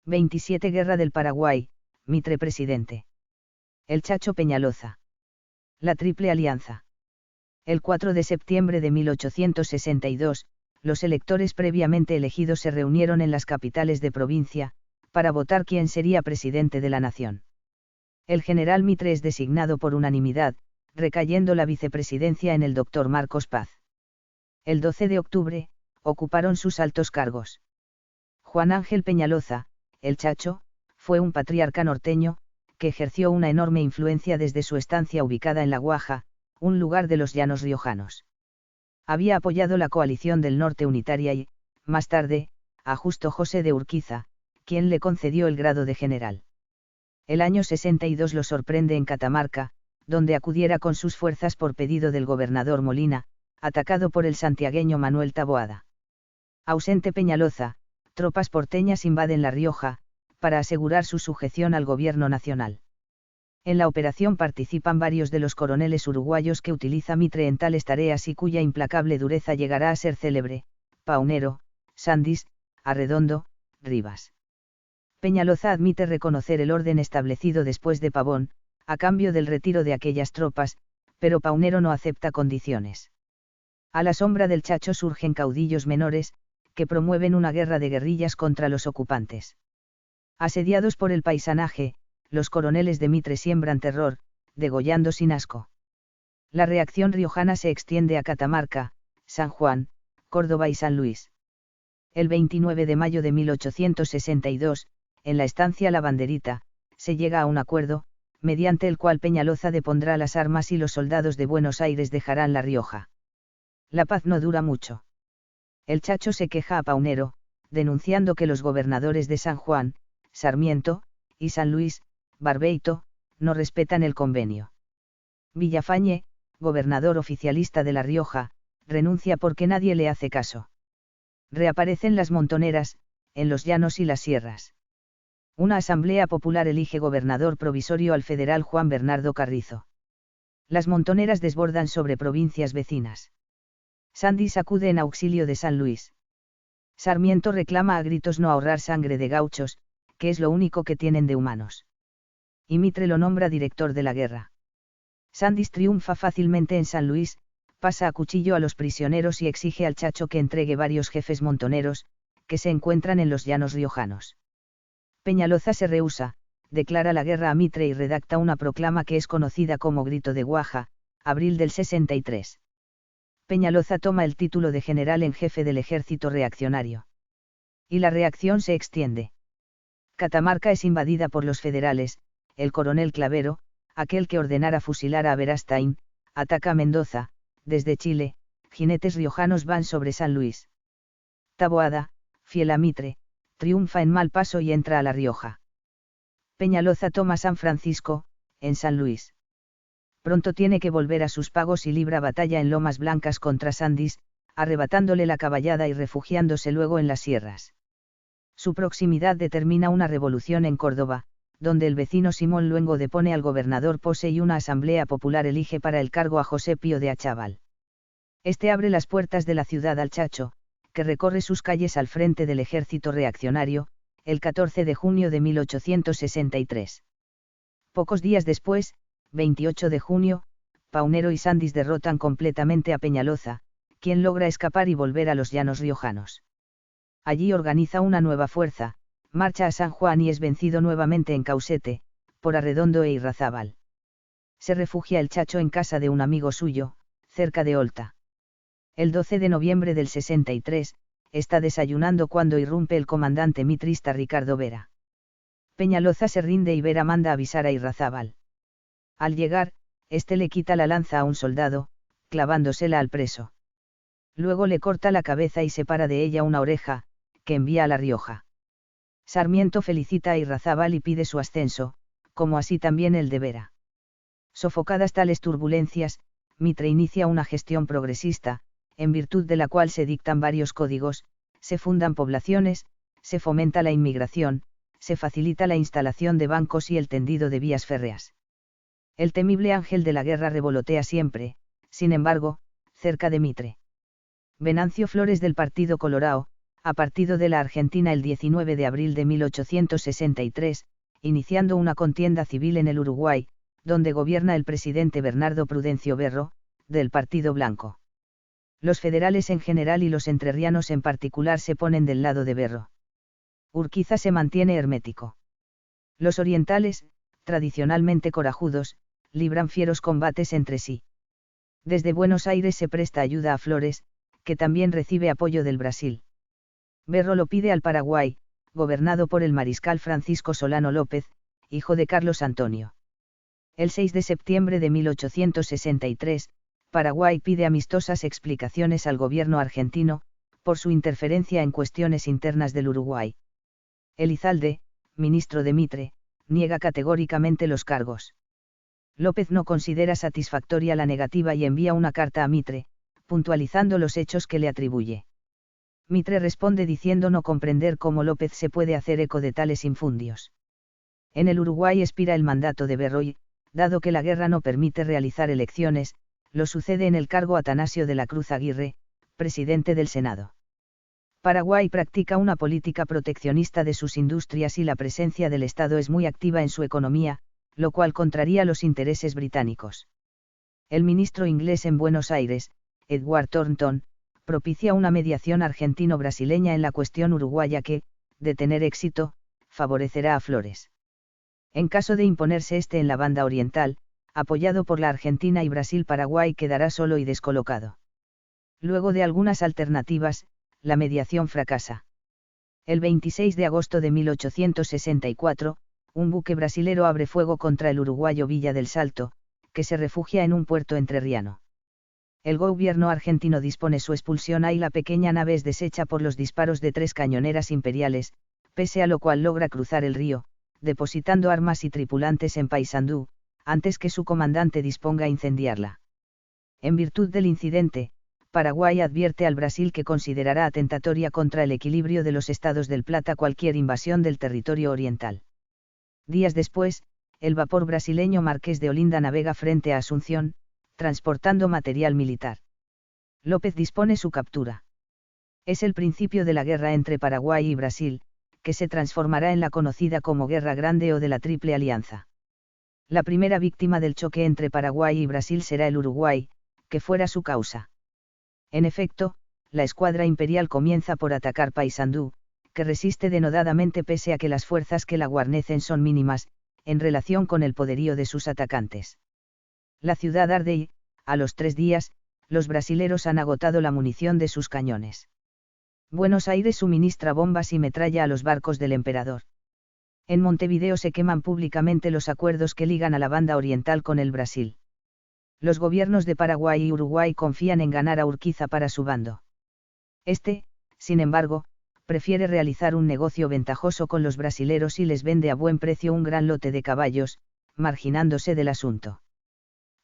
27 Guerra del Paraguay, Mitre presidente. El Chacho Peñaloza. La Triple Alianza. El 4 de septiembre de 1862, los electores previamente elegidos se reunieron en las capitales de provincia, para votar quién sería presidente de la nación. El general Mitre es designado por unanimidad, recayendo la vicepresidencia en el doctor Marcos Paz. El 12 de octubre, ocuparon sus altos cargos. Juan Ángel Peñaloza, el Chacho, fue un patriarca norteño, que ejerció una enorme influencia desde su estancia ubicada en La Guaja, un lugar de los llanos riojanos. Había apoyado la coalición del norte unitaria y, más tarde, a Justo José de Urquiza, quien le concedió el grado de general. El año 62 lo sorprende en Catamarca, donde acudiera con sus fuerzas por pedido del gobernador Molina, atacado por el santiagueño Manuel Taboada. Ausente Peñaloza, tropas porteñas invaden La Rioja, para asegurar su sujeción al gobierno nacional. En la operación participan varios de los coroneles uruguayos que utiliza Mitre en tales tareas y cuya implacable dureza llegará a ser célebre: Paunero, Sandís, Arredondo, Rivas. Peñaloza admite reconocer el orden establecido después de Pavón, a cambio del retiro de aquellas tropas, pero Paunero no acepta condiciones. A la sombra del Chacho surgen caudillos menores, que promueven una guerra de guerrillas contra los ocupantes. Asediados por el paisanaje, los coroneles de Mitre siembran terror, degollando sin asco. La reacción riojana se extiende a Catamarca, San Juan, Córdoba y San Luis. El 29 de mayo de 1862, en la estancia La Banderita, se llega a un acuerdo, mediante el cual Peñaloza depondrá las armas y los soldados de Buenos Aires dejarán La Rioja. La paz no dura mucho. El Chacho se queja a Paunero, denunciando que los gobernadores de San Juan, Sarmiento, y San Luis, Barbeito, no respetan el convenio. Villafañe, gobernador oficialista de La Rioja, renuncia porque nadie le hace caso. Reaparecen las montoneras, en los llanos y las sierras. Una asamblea popular elige gobernador provisorio al federal Juan Bernardo Carrizo. Las montoneras desbordan sobre provincias vecinas. Sandís acude en auxilio de San Luis. Sarmiento reclama a gritos no ahorrar sangre de gauchos, que es lo único que tienen de humanos. Y Mitre lo nombra director de la guerra. Sandís triunfa fácilmente en San Luis, pasa a cuchillo a los prisioneros y exige al Chacho que entregue varios jefes montoneros, que se encuentran en los llanos riojanos. Peñaloza se rehúsa, declara la guerra a Mitre y redacta una proclama que es conocida como Grito de Guaja, abril del 63. Peñaloza toma el título de general en jefe del ejército reaccionario. Y la reacción se extiende. Catamarca es invadida por los federales, el coronel Clavero, aquel que ordenara fusilar a Aberastain, ataca a Mendoza, desde Chile, jinetes riojanos van sobre San Luis. Taboada, fiel a Mitre, triunfa en Malpaso y entra a La Rioja. Peñaloza toma San Francisco, en San Luis. Pronto tiene que volver a sus pagos y libra batalla en Lomas Blancas contra Sandís, arrebatándole la caballada y refugiándose luego en las sierras. Su proximidad determina una revolución en Córdoba, donde el vecino Simón Luengo depone al gobernador Pose y una asamblea popular elige para el cargo a José Pío de Achával. Este abre las puertas de la ciudad al Chacho, que recorre sus calles al frente del ejército reaccionario, el 14 de junio de 1863. Pocos días después, 28 de junio, Paunero y Sandís derrotan completamente a Peñaloza, quien logra escapar y volver a los llanos riojanos. Allí organiza una nueva fuerza, marcha a San Juan y es vencido nuevamente en Caucete, por Arredondo e Irrazábal. Se refugia el Chacho en casa de un amigo suyo, cerca de Olta. El 12 de noviembre del 63, está desayunando cuando irrumpe el comandante mitrista Ricardo Vera. Peñaloza se rinde y Vera manda avisar a Irrazábal. Al llegar, este le quita la lanza a un soldado, clavándosela al preso. Luego le corta la cabeza y separa de ella una oreja, que envía a La Rioja. Sarmiento felicita a Irrazábal y pide su ascenso, como así también el de Vera. Sofocadas tales turbulencias, Mitre inicia una gestión progresista, en virtud de la cual se dictan varios códigos, se fundan poblaciones, se fomenta la inmigración, se facilita la instalación de bancos y el tendido de vías férreas. El temible ángel de la guerra revolotea siempre, sin embargo, cerca de Mitre. Venancio Flores del Partido Colorado, ha partido de la Argentina el 19 de abril de 1863, iniciando una contienda civil en el Uruguay, donde gobierna el presidente Bernardo Prudencio Berro, del Partido Blanco. Los federales en general y los entrerrianos en particular se ponen del lado de Berro. Urquiza se mantiene hermético. Los orientales, tradicionalmente corajudos, libran fieros combates entre sí. Desde Buenos Aires se presta ayuda a Flores, que también recibe apoyo del Brasil. Berro lo pide al Paraguay, gobernado por el mariscal Francisco Solano López, hijo de Carlos Antonio. El 6 de septiembre de 1863, Paraguay pide amistosas explicaciones al gobierno argentino, por su interferencia en cuestiones internas del Uruguay. Elizalde, ministro de Mitre, niega categóricamente los cargos. López no considera satisfactoria la negativa y envía una carta a Mitre, puntualizando los hechos que le atribuye. Mitre responde diciendo no comprender cómo López se puede hacer eco de tales infundios. En el Uruguay expira el mandato de Berro y, dado que la guerra no permite realizar elecciones, lo sucede en el cargo Atanasio de la Cruz Aguirre, presidente del Senado. Paraguay practica una política proteccionista de sus industrias y la presencia del Estado es muy activa en su economía, lo cual contraría los intereses británicos. El ministro inglés en Buenos Aires, Edward Thornton, propicia una mediación argentino-brasileña en la cuestión uruguaya que, de tener éxito, favorecerá a Flores. En caso de imponerse este en la banda oriental, apoyado por la Argentina y Brasil, Paraguay quedará solo y descolocado. Luego de algunas alternativas, la mediación fracasa. El 26 de agosto de 1864, un buque brasilero abre fuego contra el uruguayo Villa del Salto, que se refugia en un puerto entrerriano. El gobierno argentino dispone su expulsión y la pequeña nave es deshecha por los disparos de 3 cañoneras imperiales, pese a lo cual logra cruzar el río, depositando armas y tripulantes en Paysandú, antes que su comandante disponga a incendiarla. En virtud del incidente, Paraguay advierte al Brasil que considerará atentatoria contra el equilibrio de los Estados del Plata cualquier invasión del territorio oriental. Días después, el vapor brasileño Marqués de Olinda navega frente a Asunción, transportando material militar. López dispone su captura. Es el principio de la guerra entre Paraguay y Brasil, que se transformará en la conocida como Guerra Grande o de la Triple Alianza. La primera víctima del choque entre Paraguay y Brasil será el Uruguay, que fuera su causa. En efecto, la escuadra imperial comienza por atacar Paysandú, que resiste denodadamente pese a que las fuerzas que la guarnecen son mínimas, en relación con el poderío de sus atacantes. La ciudad arde y, a los 3 días, los brasileros han agotado la munición de sus cañones. Buenos Aires suministra bombas y metralla a los barcos del emperador. En Montevideo se queman públicamente los acuerdos que ligan a la banda oriental con el Brasil. Los gobiernos de Paraguay y Uruguay confían en ganar a Urquiza para su bando. Este, sin embargo, prefiere realizar un negocio ventajoso con los brasileros y les vende a buen precio un gran lote de caballos, marginándose del asunto.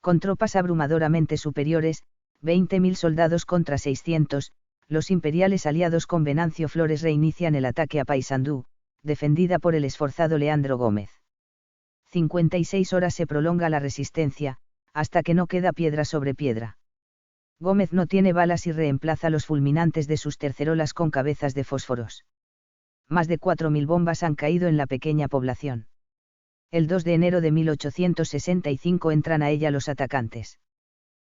Con tropas abrumadoramente superiores, 20.000 soldados contra 600, los imperiales aliados con Venancio Flores reinician el ataque a Paysandú, defendida por el esforzado Leandro Gómez. 56 horas se prolonga la resistencia, hasta que no queda piedra sobre piedra. Gómez no tiene balas y reemplaza los fulminantes de sus tercerolas con cabezas de fósforos. Más de 4.000 bombas han caído en la pequeña población. El 2 de enero de 1865 entran a ella los atacantes.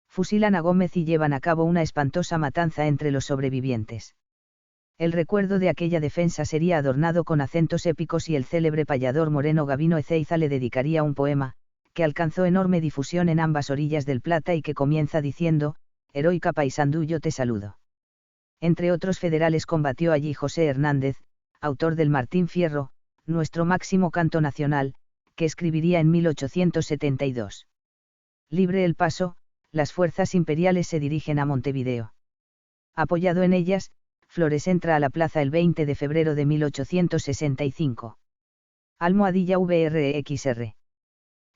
Fusilan a Gómez y llevan a cabo una espantosa matanza entre los sobrevivientes. El recuerdo de aquella defensa sería adornado con acentos épicos y el célebre payador Moreno Gavino Ezeiza le dedicaría un poema, que alcanzó enorme difusión en ambas orillas del Plata y que comienza diciendo: «Heroica Paysandú, yo te saludo». Entre otros federales combatió allí José Hernández, autor del Martín Fierro, nuestro máximo canto nacional, que escribiría en 1872. Libre el paso, las fuerzas imperiales se dirigen a Montevideo. Apoyado en ellas, Flores entra a la plaza el 20 de febrero de 1865. Almohadilla VRXR.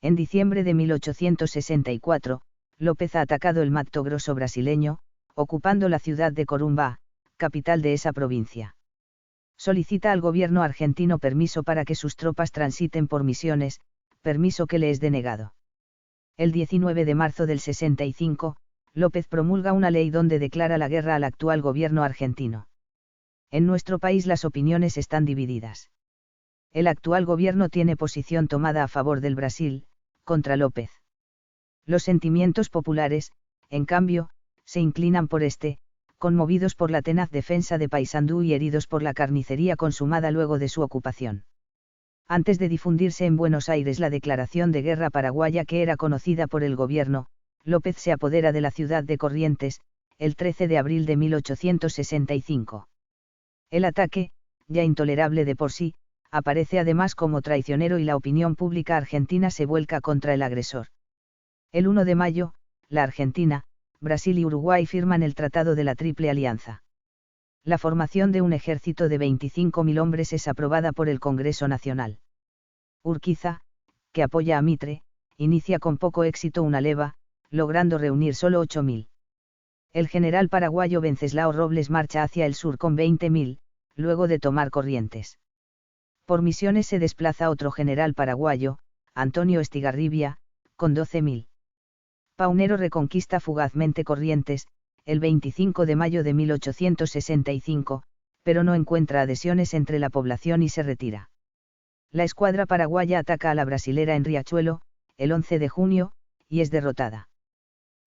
En diciembre de 1864, López ha atacado el Mato Grosso brasileño, ocupando la ciudad de Corumbá, capital de esa provincia. Solicita al gobierno argentino permiso para que sus tropas transiten por Misiones, permiso que le es denegado. El 19 de marzo del 65, López promulga una ley donde declara la guerra al actual gobierno argentino. En nuestro país las opiniones están divididas. El actual gobierno tiene posición tomada a favor del Brasil, contra López. Los sentimientos populares, en cambio, se inclinan por este, conmovidos por la tenaz defensa de Paysandú y heridos por la carnicería consumada luego de su ocupación. Antes de difundirse en Buenos Aires la declaración de guerra paraguaya que era conocida por el gobierno, López se apodera de la ciudad de Corrientes, el 13 de abril de 1865. El ataque, ya intolerable de por sí, aparece además como traicionero y la opinión pública argentina se vuelca contra el agresor. El 1 de mayo, la Argentina, Brasil y Uruguay firman el Tratado de la Triple Alianza. La formación de un ejército de 25.000 hombres es aprobada por el Congreso Nacional. Urquiza, que apoya a Mitre, inicia con poco éxito una leva, logrando reunir solo 8.000. El general paraguayo Venceslao Robles marcha hacia el sur con 20.000, luego de tomar Corrientes. Por Misiones se desplaza otro general paraguayo, Antonio Estigarribia, con 12.000. Paunero reconquista fugazmente Corrientes, el 25 de mayo de 1865, pero no encuentra adhesiones entre la población y se retira. La escuadra paraguaya ataca a la brasilera en Riachuelo, el 11 de junio, y es derrotada.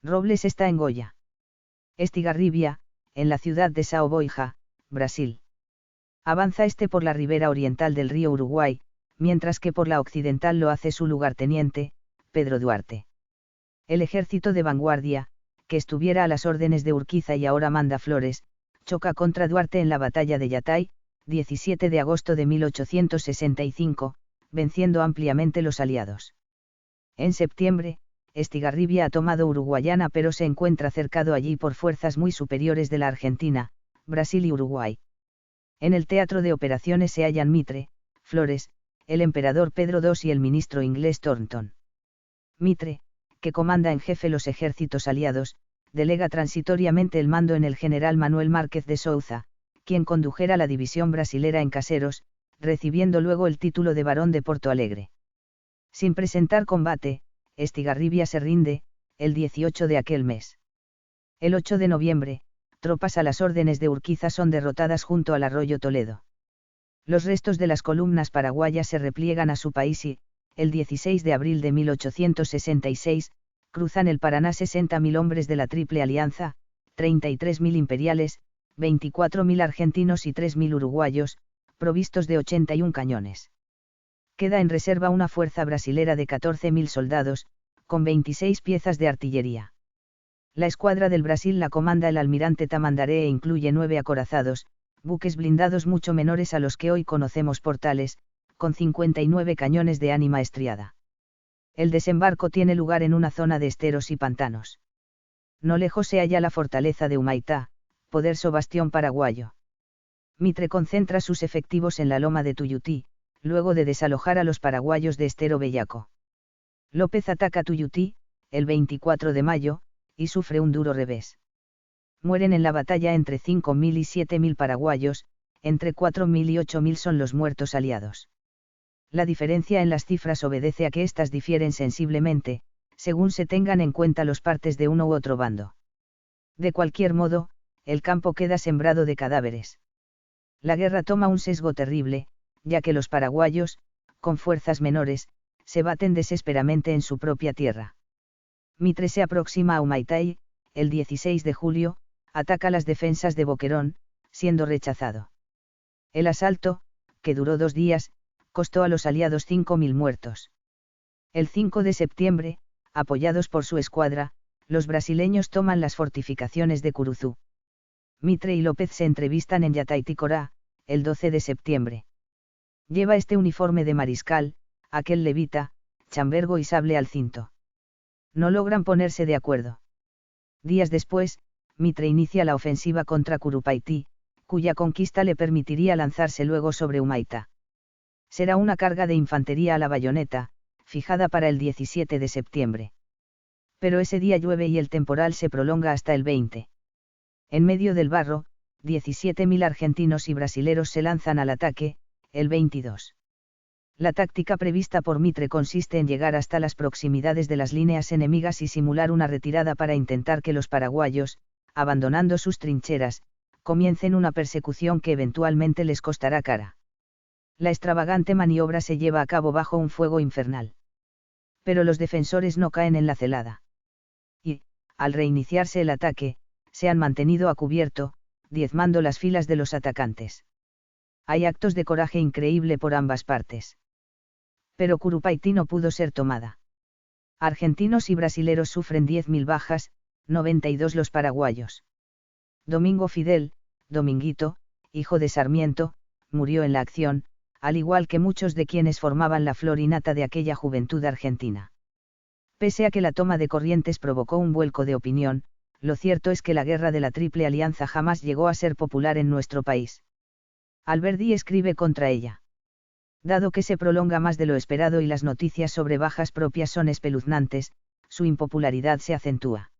Robles está en Goya. Estigarribia, en la ciudad de São Boija, Brasil. Avanza este por la ribera oriental del río Uruguay, mientras que por la occidental lo hace su lugarteniente, Pedro Duarte. El ejército de vanguardia, que estuviera a las órdenes de Urquiza y ahora manda Flores, choca contra Duarte en la batalla de Yatay, 17 de agosto de 1865, venciendo ampliamente los aliados. En septiembre, Estigarribia ha tomado Uruguayana pero se encuentra cercado allí por fuerzas muy superiores de la Argentina, Brasil y Uruguay. En el teatro de operaciones se hallan Mitre, Flores, el emperador Pedro II y el ministro inglés Thornton. Mitre, que comanda en jefe los ejércitos aliados, delega transitoriamente el mando en el general Manuel Márquez de Souza, quien condujera la división brasilera en Caseros, recibiendo luego el título de barón de Porto Alegre. Sin presentar combate, Estigarribia se rinde, el 18 de aquel mes. El 8 de noviembre, tropas a las órdenes de Urquiza son derrotadas junto al arroyo Toledo. Los restos de las columnas paraguayas se repliegan a su país y, el 16 de abril de 1866, cruzan el Paraná 60.000 hombres de la Triple Alianza, 33.000 imperiales, 24.000 argentinos y 3.000 uruguayos, provistos de 81 cañones. Queda en reserva una fuerza brasilera de 14.000 soldados, con 26 piezas de artillería. La escuadra del Brasil la comanda el almirante Tamandaré e incluye 9 acorazados, buques blindados mucho menores a los que hoy conocemos portales, con 59 cañones de ánima estriada. El desembarco tiene lugar en una zona de esteros y pantanos. No lejos se halla la fortaleza de Humaitá, poderoso bastión paraguayo. Mitre concentra sus efectivos en la loma de Tuyutí, luego de desalojar a los paraguayos de Estero Bellaco. López ataca Tuyutí, el 24 de mayo, y sufre un duro revés. Mueren en la batalla entre 5.000 y 7.000 paraguayos, entre 4.000 y 8.000 son los muertos aliados. La diferencia en las cifras obedece a que éstas difieren sensiblemente, según se tengan en cuenta los partes de uno u otro bando. De cualquier modo, el campo queda sembrado de cadáveres. La guerra toma un sesgo terrible, ya que los paraguayos, con fuerzas menores, se baten desesperadamente en su propia tierra. Mitre se aproxima a Humaitá y, el 16 de julio, ataca las defensas de Boquerón, siendo rechazado. El asalto, que duró 2 días, costó a los aliados 5.000 muertos. El 5 de septiembre, apoyados por su escuadra, los brasileños toman las fortificaciones de Curuzú. Mitre y López se entrevistan en Yatay-Ticorá, el 12 de septiembre. Lleva este uniforme de mariscal, aquel levita, chambergo y sable al cinto. No logran ponerse de acuerdo. Días después, Mitre inicia la ofensiva contra Curupaití, cuya conquista le permitiría lanzarse luego sobre Humaitá. Será una carga de infantería a la bayoneta, fijada para el 17 de septiembre. Pero ese día llueve y el temporal se prolonga hasta el 20. En medio del barro, 17.000 argentinos y brasileros se lanzan al ataque, el 22. La táctica prevista por Mitre consiste en llegar hasta las proximidades de las líneas enemigas y simular una retirada para intentar que los paraguayos, abandonando sus trincheras, comiencen una persecución que eventualmente les costará cara. La extravagante maniobra se lleva a cabo bajo un fuego infernal. Pero los defensores no caen en la celada. Y, al reiniciarse el ataque, se han mantenido a cubierto, diezmando las filas de los atacantes. Hay actos de coraje increíble por ambas partes. Pero Curupaití no pudo ser tomada. Argentinos y brasileros sufren 10.000 bajas, 92 los paraguayos. Domingo Fidel, Dominguito, hijo de Sarmiento, murió en la acción, al igual que muchos de quienes formaban la flor y nata de aquella juventud argentina. Pese a que la toma de Corrientes provocó un vuelco de opinión, lo cierto es que la guerra de la Triple Alianza jamás llegó a ser popular en nuestro país. Alberdi escribe contra ella. Dado que se prolonga más de lo esperado y las noticias sobre bajas propias son espeluznantes, su impopularidad se acentúa.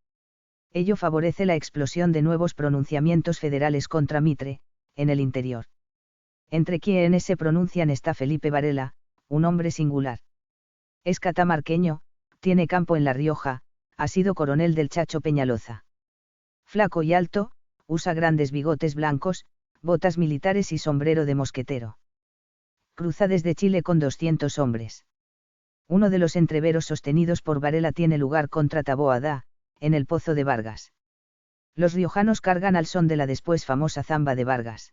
Ello favorece la explosión de nuevos pronunciamientos federales contra Mitre, en el interior. Entre quienes se pronuncian está Felipe Varela, un hombre singular. Es catamarqueño, tiene campo en La Rioja, ha sido coronel del Chacho Peñaloza. Flaco y alto, usa grandes bigotes blancos, botas militares y sombrero de mosquetero. Cruza desde Chile con 200 hombres. Uno de los entreveros sostenidos por Varela tiene lugar contra Taboada, en el Pozo de Vargas. Los riojanos cargan al son de la después famosa zamba de Vargas.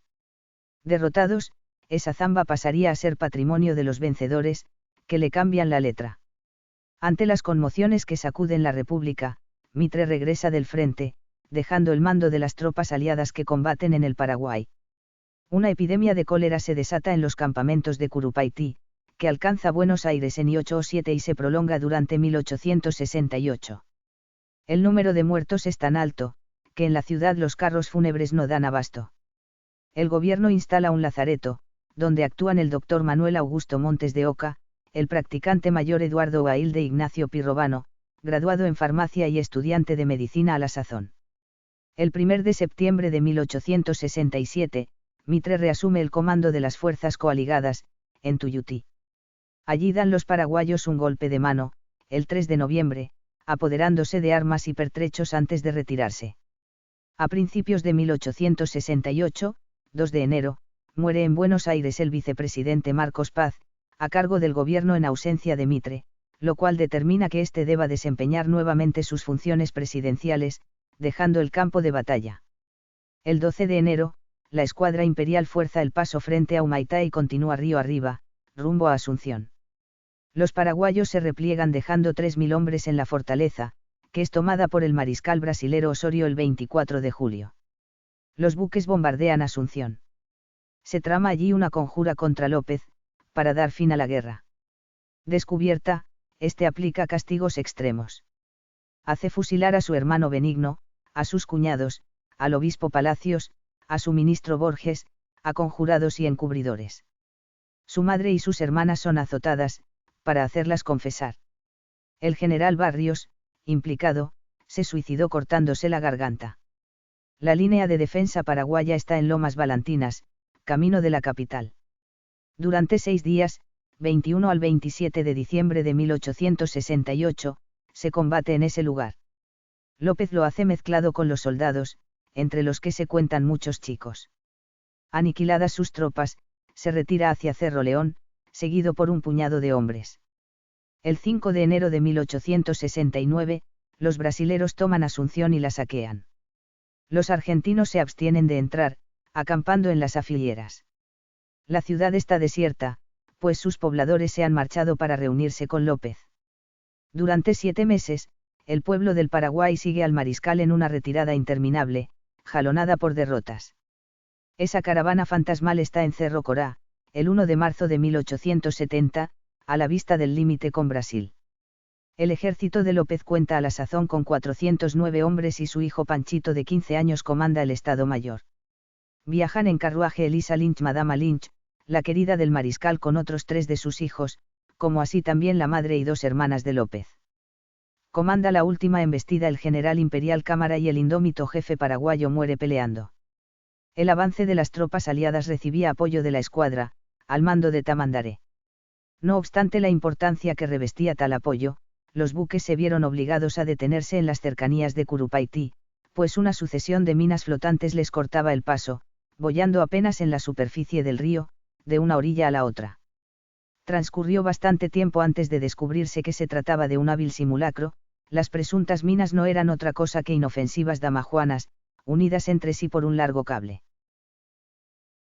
Derrotados, esa zamba pasaría a ser patrimonio de los vencedores, que le cambian la letra. Ante las conmociones que sacuden la República, Mitre regresa del frente, dejando el mando de las tropas aliadas que combaten en el Paraguay. Una epidemia de cólera se desata en los campamentos de Curupaití, que alcanza Buenos Aires en 1807 y se prolonga durante 1868. El número de muertos es tan alto, que en la ciudad los carros fúnebres no dan abasto. El gobierno instala un lazareto, donde actúan el doctor Manuel Augusto Montes de Oca, el practicante mayor Eduardo Bail de Ignacio Pirrobano, graduado en farmacia y estudiante de medicina a la sazón. El 1 de septiembre de 1867, Mitre reasume el comando de las fuerzas coaligadas, en Tuyutí. Allí dan los paraguayos un golpe de mano, el 3 de noviembre, apoderándose de armas y pertrechos antes de retirarse. A principios de 1868, 2 de enero, muere en Buenos Aires el vicepresidente Marcos Paz, a cargo del gobierno en ausencia de Mitre, lo cual determina que éste deba desempeñar nuevamente sus funciones presidenciales, dejando el campo de batalla. El 12 de enero, la escuadra imperial fuerza el paso frente a Humaitá y continúa río arriba, rumbo a Asunción. Los paraguayos se repliegan dejando 3.000 hombres en la fortaleza, que es tomada por el mariscal brasilero Osorio el 24 de julio. Los buques bombardean Asunción. Se trama allí una conjura contra López, para dar fin a la guerra. Descubierta, este aplica castigos extremos. Hace fusilar a su hermano Benigno, a sus cuñados, al obispo Palacios, a su ministro Borges, a conjurados y encubridores. Su madre y sus hermanas son azotadas, para hacerlas confesar. El general Barrios, implicado, se suicidó cortándose la garganta. La línea de defensa paraguaya está en Lomas Valantinas, camino de la capital. Durante 6 días, 21 al 27 de diciembre de 1868, se combate en ese lugar. López lo hace mezclado con los soldados, entre los que se cuentan muchos chicos. Aniquiladas sus tropas, se retira hacia Cerro León, seguido por un puñado de hombres. El 5 de enero de 1869, los brasileros toman Asunción y la saquean. Los argentinos se abstienen de entrar, acampando en las afilieras. La ciudad está desierta, pues sus pobladores se han marchado para reunirse con López. Durante 7 meses, el pueblo del Paraguay sigue al mariscal en una retirada interminable, jalonada por derrotas. Esa caravana fantasmal está en Cerro Corá, el 1 de marzo de 1870, a la vista del límite con Brasil. El ejército de López cuenta a la sazón con 409 hombres y su hijo Panchito de 15 años comanda el Estado Mayor. Viajan en carruaje Elisa Lynch, Madama Lynch, la querida del mariscal con otros 3 de sus hijos, como así también la madre y 2 hermanas de López. Comanda la última embestida el general imperial Cámara y el indómito jefe paraguayo muere peleando. El avance de las tropas aliadas recibía apoyo de la escuadra, al mando de Tamandaré. No obstante la importancia que revestía tal apoyo, los buques se vieron obligados a detenerse en las cercanías de Curupaití, pues una sucesión de minas flotantes les cortaba el paso, boyando apenas en la superficie del río, de una orilla a la otra. Transcurrió bastante tiempo antes de descubrirse que se trataba de un hábil simulacro. Las presuntas minas no eran otra cosa que inofensivas damajuanas, unidas entre sí por un largo cable.